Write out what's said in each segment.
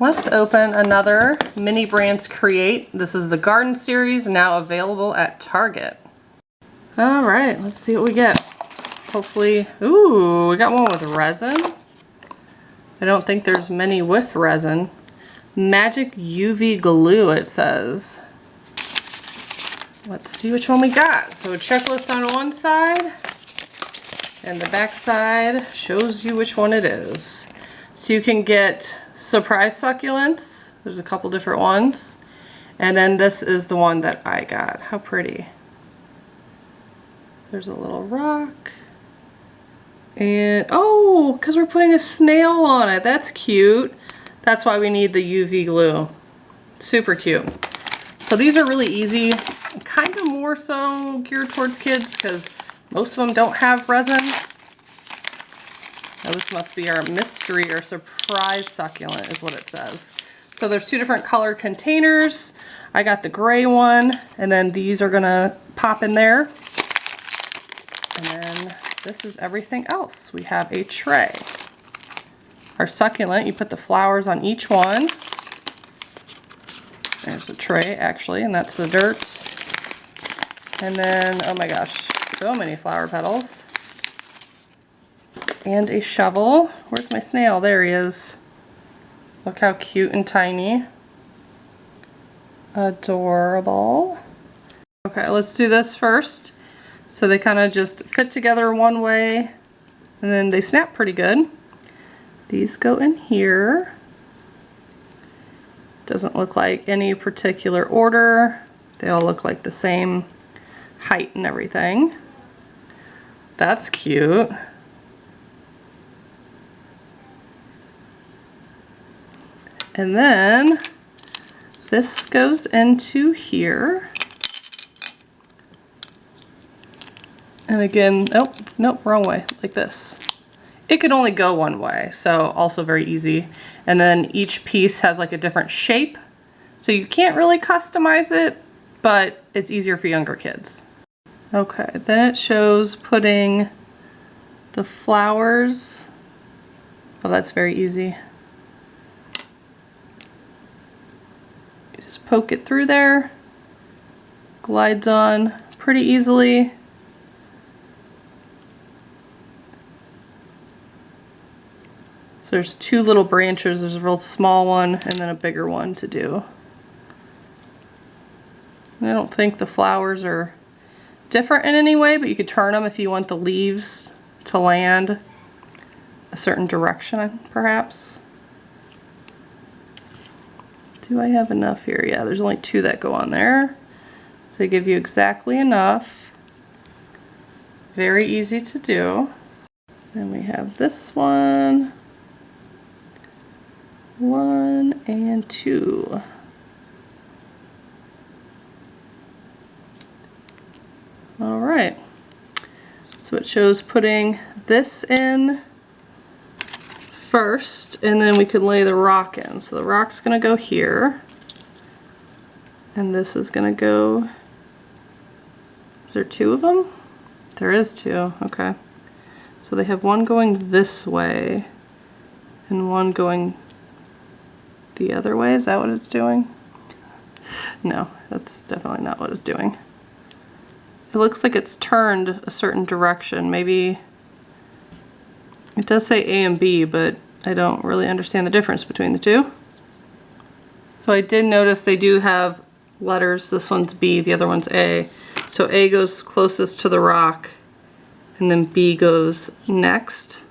Let's open another Mini Brands Create. This is the Garden Series, now available at Target. All right, let's see what we get. Hopefully, ooh, we got one with resin. I don't think there's many with resin. Magic UV glue, it says. Let's see which one we got. So a checklist on one side, and the back side shows you which one it is. So you can get surprise succulents. There's a couple different ones. And then this is the one that I got. How pretty. There's a little rock. And, oh, because we're putting a snail on it. That's cute. That's why we need the UV glue. Super cute. So these are really easy. Kind of more so geared towards kids because most of them don't have resin. Now this must be our mystery or surprise succulent is what it says. So there's two different color containers. I got the gray one, and then these are gonna pop in there. And then this is everything else. We have a tray. Our succulent, you put the flowers on each one. There's a tray actually, and that's the dirt. And then, oh my gosh, so many flower petals. And a shovel. Where's my snail? There he is. Look how cute and tiny. Adorable. Okay, let's do this first. So they kind of just fit together one way, and then they snap pretty good. These go in here. Doesn't look like any particular order. They all look like the same height and everything. That's cute. And then this goes into here. And again, nope, wrong way, like this. It could only go one way, so also very easy. And then each piece has like a different shape. So you can't really customize it, but it's easier for younger kids. Okay, then it shows putting the flowers. Oh, that's very easy. Just poke it through there, glides on pretty easily. So there's two little branches. There's a real small one and then a bigger one to do. And I don't think the flowers are different in any way, but you could turn them if you want the leaves to land a certain direction, perhaps. Do I have enough here? Yeah, there's only two that go on there. So they give you exactly enough. Very easy to do. Then we have this one. 1 and 2. All right. So it shows putting this in first, and then we can lay the rock in. So the rock's gonna go here, and this is gonna go, is there two of them? There is two, okay. So they have one going this way, and one going the other way. Is that what it's doing? No, that's definitely not what it's doing. It looks like it's turned a certain direction. Maybe it does say A and B, but I don't really understand the difference between the two. So I did notice they do have letters. This one's B, the other one's A. So A goes closest to the rock, and then B goes next.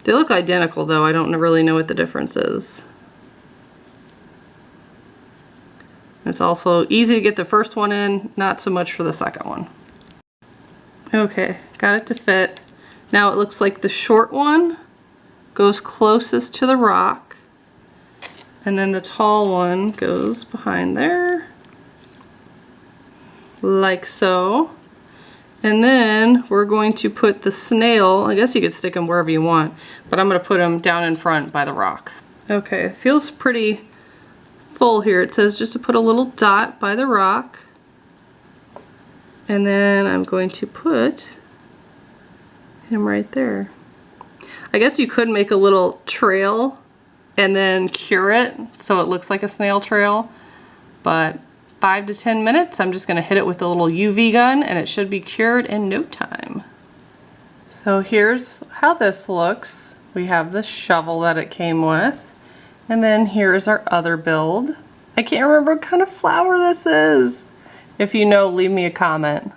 They look identical though. I don't really know what the difference is. It's also easy to get the first one in, not so much for the second one. Okay, got it to fit. Now it looks like the short one goes closest to the rock, and then the tall one goes behind there, like so. And then we're going to put the snail, I guess you could stick them wherever you want, but I'm going to put them down in front by the rock. Okay, it feels pretty full here. It says just to put a little dot by the rock. And then I'm going to put him right there. I guess you could make a little trail and then cure it so it looks like a snail trail. But 5 to 10 minutes, I'm just gonna hit it with a little UV gun and it should be cured in no time. So here's how this looks. We have the shovel that it came with. And then here's our other build. I can't remember what kind of flower this is. If you know, leave me a comment.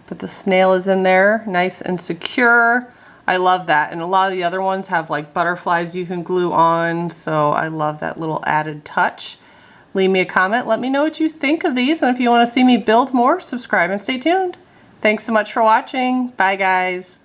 But the snail is in there, nice and secure. I love that. And a lot of the other ones have like butterflies you can glue on, so I love that little added touch. Leave me a comment, let me know what you think of these, and if you want to see me build more, subscribe and stay tuned. Thanks so much for watching. Bye guys.